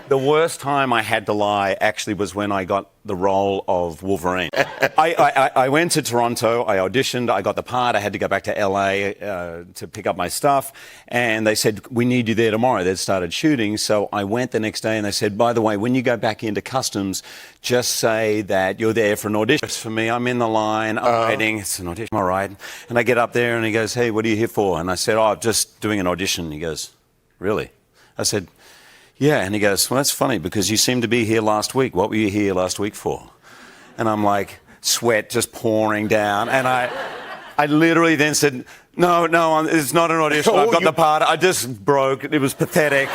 The worst time I had to lie actually was when I got the role of Wolverine. I went to Toronto, I auditioned, I got the part, I had to go back to LA to pick up my stuff, and they said, we need you there tomorrow. They'd started shooting, so I went the next day and they said, by the way, when you go back into customs, just say that you're there for an audition. For me, I'm in the line, I'm waiting, it's an audition, all right. And I get up there and he goes, hey, what are you here for? And I said, oh, I'm just doing an audition. He goes, really? I said, yeah. And he goes, well, that's funny because you seemed to be here last week. What were you here last week for? And I'm like, sweat just pouring down. And I literally then said, no, it's not an audition. I've got the part. I just broke. It was pathetic.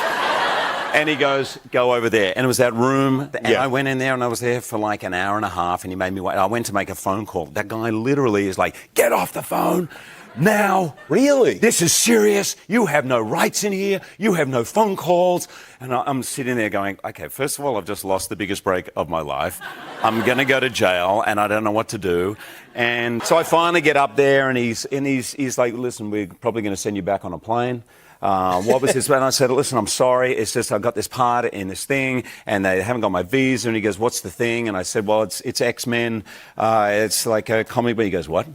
And he goes, go over there. And it was that room. And I went in there and I was there for like an hour and a half and he made me wait. I went to make a phone call. That guy literally is like, get off the phone now. Really? This is serious. You have no rights in here. You have no phone calls. And I'm sitting there going, okay, first of all, I've just lost the biggest break of my life. I'm going to go to jail and I don't know what to do. And so I finally get up there and he's like, listen, we're probably going to send you back on a plane. What was this? And I said, listen, I'm sorry. It's just I've got this part in this thing and they haven't got my visa. And he goes, what's the thing? And I said, well, it's X-Men. It's like a comic book. He goes, what?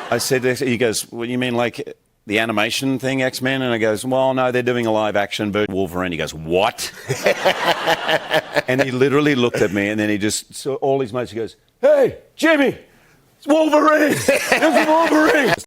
I said, he goes, what, you mean like the animation thing, X-Men? And I goes, well, no, they're doing a live action version of Wolverine. He goes, what? And he literally looked at me and then he just saw all his mates. He goes, hey, Jimmy, it's Wolverine. It's Wolverine.